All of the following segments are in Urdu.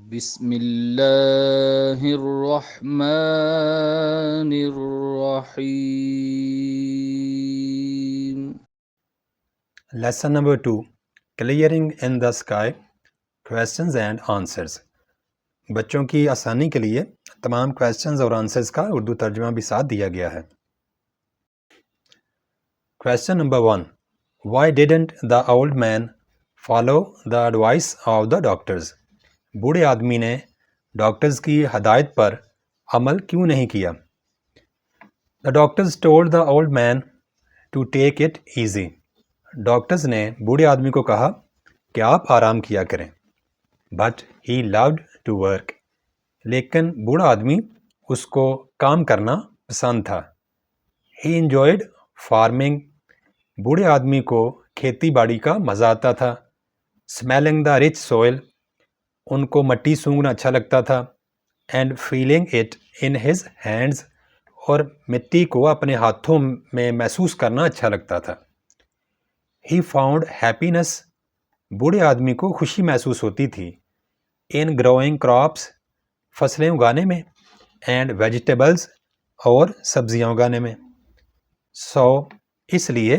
بسم اللہ الرحمن الرحیم۔ Lesson number 2, Clearing in the Sky, Questions and Answers۔ بچوں کی آسانی کے لیے تمام questions اور answers کا اردو ترجمہ بھی ساتھ دیا گیا ہے۔ Question number 1, Why didn't the old man follow the advice of the doctors؟ بوڑھے آدمی نے ڈاکٹرز کی ہدایت پر عمل کیوں نہیں کیا؟ The doctors told the old man to take it easy۔ Doctors نے بوڑھے آدمی کو کہا کہ آپ آرام کیا کریں۔ But he loved to work۔ لیکن بوڑھا آدمی اس کو کام کرنا پسند تھا۔ He enjoyed farming۔ بوڑھے آدمی کو کھیتی باڑی کا مزہ آتا تھا۔ Smelling the rich soil۔ ان کو مٹی سونگھنا اچھا لگتا تھا۔ And feeling it in his hands۔ اور مٹی کو اپنے ہاتھوں میں محسوس کرنا اچھا لگتا تھا۔ He found happiness۔ بوڑھے آدمی کو خوشی محسوس ہوتی تھی۔ In growing crops۔ فصلیں اگانے میں۔ And vegetables۔ اور سبزیاں اگانے میں۔ So اس لیے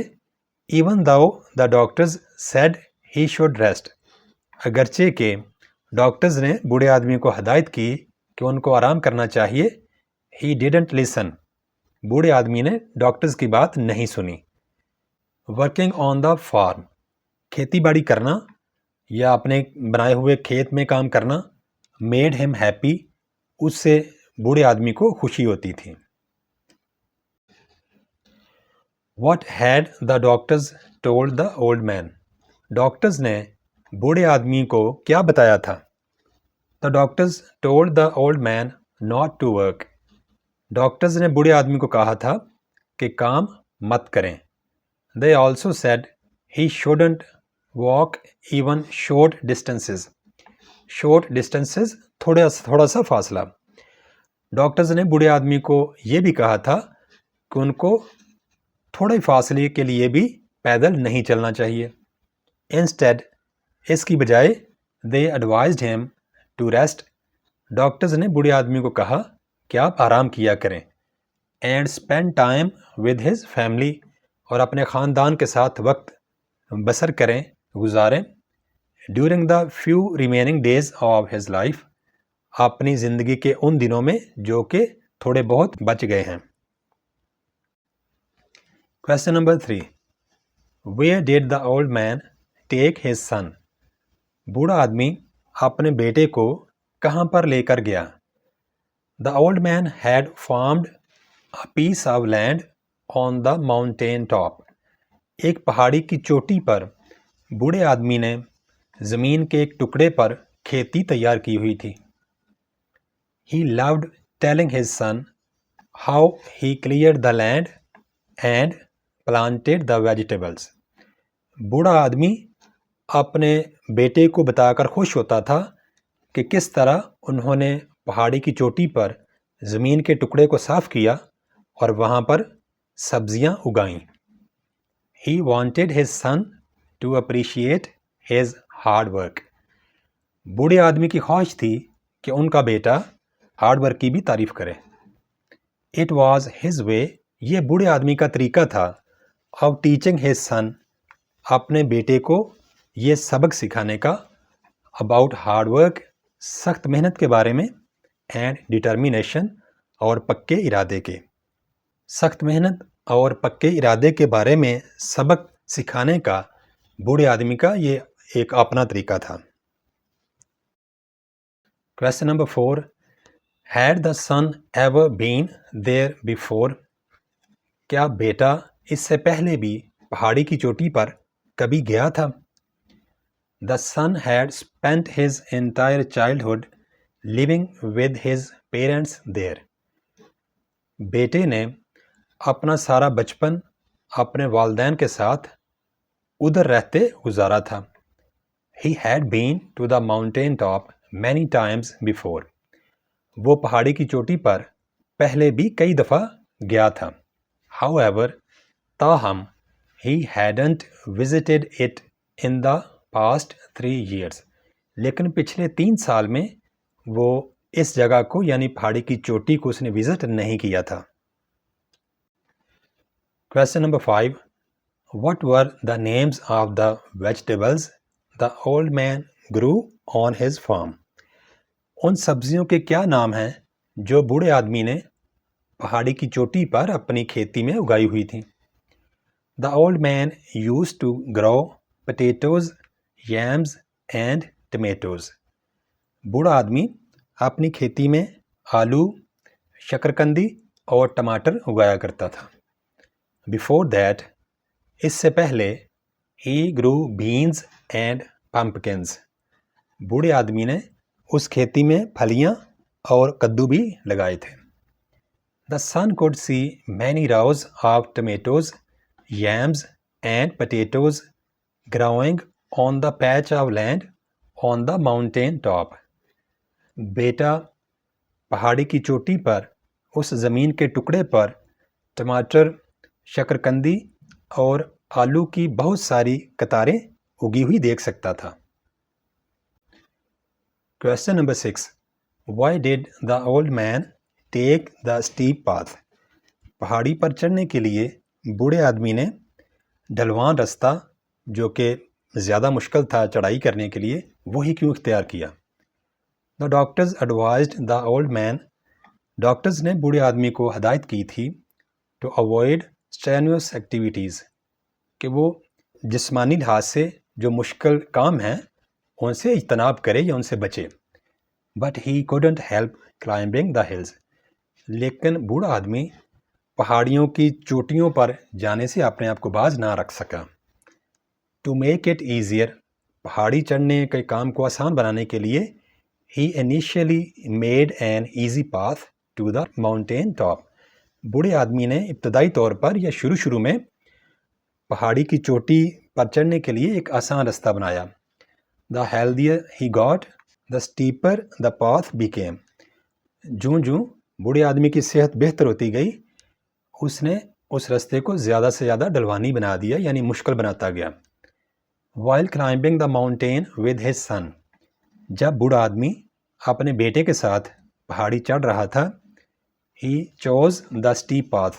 even though the doctors said he should rest۔ اگرچہ کہ ڈاکٹرز نے بوڑھے آدمی کو ہدایت کی کہ ان کو آرام کرنا چاہیے، he didn't listen۔ بوڑھے آدمی نے ڈاکٹرز کی بات نہیں سنی۔ Working on the form. کھیتی باڑی کرنا یا اپنے بنائے ہوئے کھیت میں کام کرنا میڈ ہم ہیپی۔ اس سے بوڑھے آدمی کو خوشی ہوتی تھی۔ What had the doctors told the old man. Doctors نے بوڑھے آدمی کو کیا بتایا تھا؟ The doctors told the old man not to work. Doctors نے بوڑھے آدمی کو کہا تھا کہ کام مت کریں۔ They also said he shouldn't walk even short distances۔ short distances تھوڑا سا فاصلہ۔ ڈاکٹرز نے بوڑھے آدمی کو یہ بھی کہا تھا کہ ان کو تھوڑے فاصلے کے لیے بھی پیدل نہیں چلنا چاہیے۔ Instead، اس کی بجائے they advised him to rest۔ Doctors نے بوڑھے آدمی کو کہا کہ آپ آرام کیا کریں۔ And spend time with his family۔ اور اپنے خاندان کے ساتھ وقت بسر کریں، گزاریں۔ During the few remaining days of his life. اپنی زندگی کے ان دنوں میں جو کہ تھوڑے بہت بچ گئے ہیں۔ Question number 3، where did the old main take his son. بوڑھا آدمی اپنے بیٹے کو کہاں پر لے کر گیا؟ The old man had farmed a piece of land on the mountain top. ایک پہاڑی کی چوٹی پر بوڑھے آدمی نے زمین کے ایک ٹکڑے پر کھیتی تیار کی ہوئی تھی۔ He loved telling his son how he cleared the land and planted the vegetables۔ بوڑھا آدمی اپنے بیٹے کو بتا کر خوش ہوتا تھا کہ کس طرح انہوں نے پہاڑی کی چوٹی پر زمین کے ٹکڑے کو صاف کیا اور وہاں پر سبزیاں اگائیں۔ He wanted his son to appreciate his hard work۔ بوڑھے آدمی کی خواہش تھی کہ ان کا بیٹا ہارڈ ورک کی بھی تعریف کرے۔ It was his way۔ یہ بوڑھے آدمی کا طریقہ تھا of teaching his son۔ اپنے بیٹے کو یہ سبق سکھانے کا about hard work۔ سخت محنت کے بارے میں and determination۔ اور پکے ارادے کے۔ سخت محنت اور پکے ارادے کے بارے میں سبق سکھانے کا بوڑھے آدمی کا یہ ایک اپنا طریقہ تھا۔ Question number 4، had the sun ever been there before. کیا بیٹا اس سے پہلے بھی پہاڑی کی چوٹی پر کبھی گیا تھا؟ The son had spent his entire childhood living with his parents there. بیٹے نے اپنا سارا بچپن اپنے والدین کے ساتھ ادھر رہتے گزارا تھا۔ He had been to the mountain top many times before۔ وہ پہاڑی کی چوٹی پر پہلے بھی کئی دفعہ گیا تھا۔ However، تاہم he hadn't visited it in the past 3 years۔ لیکن پچھلے 3 سال میں وہ اس جگہ کو یعنی پہاڑی کی چوٹی کو اس نے وزٹ نہیں کیا تھا۔ Question number 5. What were the names of the vegetables the old man grew on his farm? ان سبزیوں کے کیا نام ہیں جو بوڑھے آدمی نے پہاڑی کی چوٹی پر اپنی کھیتی میں اگائی ہوئی تھیں؟ The old man used to grow potatoes, yams and tomatoes. بوڑھا آدمی اپنی کھیتی میں آلو، شکرکندی اور ٹماٹر اگایا کرتا تھا۔ Before that, اس سے پہلے he grew beans and pumpkins. بوڑھے آدمی نے اس کھیتی میں پھلیاں اور کدو بھی لگائے تھے۔ The son could see many rows of tomatoes, yams and potatoes growing on the patch of land on the mountain top. بیٹا پہاڑی کی چوٹی پر اس زمین کے ٹکڑے پر ٹماٹر، شکرکندی اور آلو کی بہت ساری قطاریں اگی ہوئی دیکھ سکتا تھا۔ Question number 6. Why did the old man take the steep path? پہاڑی پر چڑھنے کے لیے بوڑھے آدمی نے ڈھلوان رستہ جو کہ زیادہ مشکل تھا چڑھائی کرنے کے لیے وہی کیوں اختیار کیا؟ The doctors advised the old man. Doctors نے بوڑھے آدمی کو ہدایت کی تھی to avoid strenuous activities کہ وہ جسمانی لحاظ سے جو مشکل کام ہیں ان سے اجتناب کرے یا ان سے بچے۔ But he couldn't help climbing the hills. لیکن بوڑھا آدمی پہاڑیوں کی چوٹیوں پر جانے سے اپنے آپ کو باز نہ رکھ سکا۔ To make it easier. پہاڑی چڑھنے کے کام کو آسان بنانے کے لیے he initially made an easy path to the mountain top. بوڑھے آدمی نے ابتدائی طور پر یا شروع میں پہاڑی کی چوٹی پر چڑھنے کے لیے ایک آسان رستہ بنایا۔ The healthier he got, the steeper the path became. جوں بوڑھے آدمی کی صحت بہتر ہوتی گئی اس نے اس رستے کو زیادہ سے زیادہ ڈھلوانی بنا دیا یعنی مشکل بناتا گیا۔ While climbing the mountain with his son. جب بوڑھا آدمی اپنے بیٹے کے ساتھ پہاڑی چڑھ رہا تھا he chose the steep path.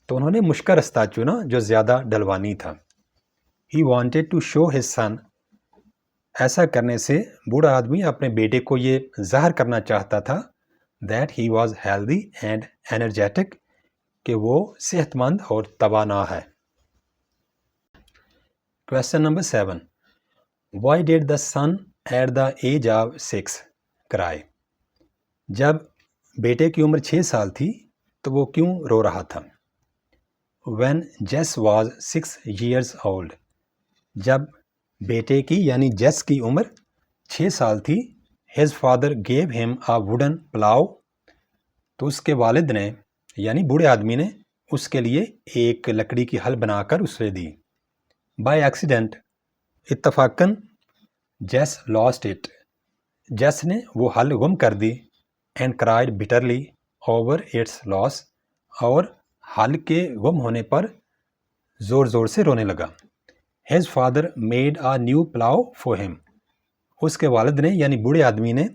تو انہوں نے مشکل رستہ چنا جو زیادہ ڈھلوانی تھا۔ he wanted to show his son. ایسا کرنے سے بوڑھا آدمی اپنے بیٹے کو یہ ظاہر کرنا چاہتا تھا that he was healthy and energetic کہ وہ صحت مند اور توانا ہے۔ Question number 7. Why did the son at the age of 6 cry? جب بیٹے کی عمر 6 سال تھی تو وہ کیوں رو رہا تھا؟ When Jess was 6 years old. جب بیٹے کی یعنی جیس کی عمر 6 سال تھی his father gave him a wooden plow. تو اس کے والد نے یعنی بوڑھے آدمی نے اس کے لیے ایک لکڑی کی ہل بنا کر اسے دی۔ By accident. اتفاقاً جیس lost it. جیس نے وہ ہل گم کر دی and cried bitterly over its loss. اور ہل کے گم ہونے پر زور زور سے رونے لگا۔ His father made a new plow for him. اس کے والد نے یعنی بوڑھے آدمی نے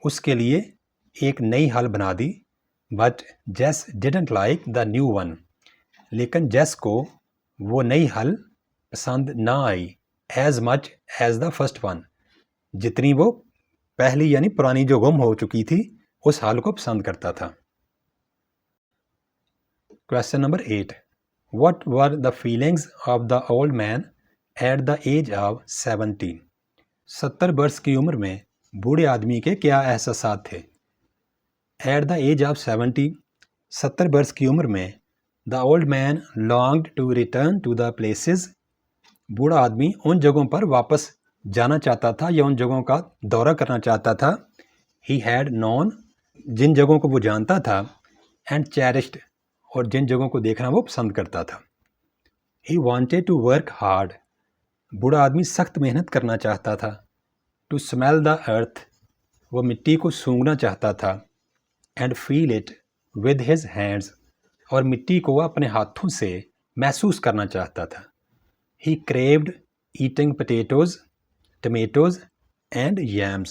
اس کے لیے ایک نئی ہل بنا دی but Jess didn't like the new one. لیکن جیس کو وہ نئی ہل پسند نہ آئی as much as the first one. جتنی وہ پہلی یعنی پرانی جو گم ہو چکی تھی اس ہل کو پسند کرتا تھا۔ Question number 8. What were the feelings of the old man at the age of 70? 70 برس کی عمر میں بوڑھے آدمی کے کیا احساسات تھے؟ At the age of 70, 70 برس کی عمر میں the old man longed to return to the places. بوڑھا آدمی ان جگہوں پر واپس جانا چاہتا تھا یا ان جگہوں کا دورہ کرنا چاہتا تھا he had known. جن جگہوں کو وہ جانتا تھا and cherished. اور جن جگہوں کو دیکھنا وہ پسند کرتا تھا he wanted to work hard. بوڑھا آدمی سخت محنت کرنا چاہتا تھا to smell the earth. وہ مٹی کو سونگھنا چاہتا تھا and feel it with his hands. اور مٹی کو اپنے ہاتھوں سے محسوس کرنا چاہتا تھا he craved eating potatoes, tomatoes and yams.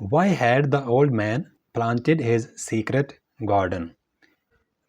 Why had the old man planted his secret garden?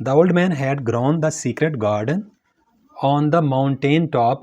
The old man had grown the secret garden on the mountain top.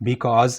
because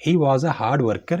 he was a hard worker,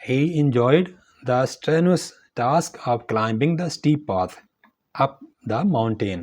He enjoyed the strenuous task of climbing the steep path up the mountain.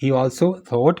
He also thought,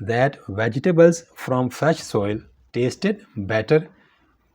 that vegetables from fresh soil tasted better,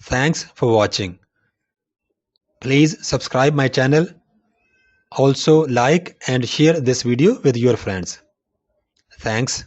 Thanks for watching. Please subscribe my channel. Also like and share this video with your friends. Thanks.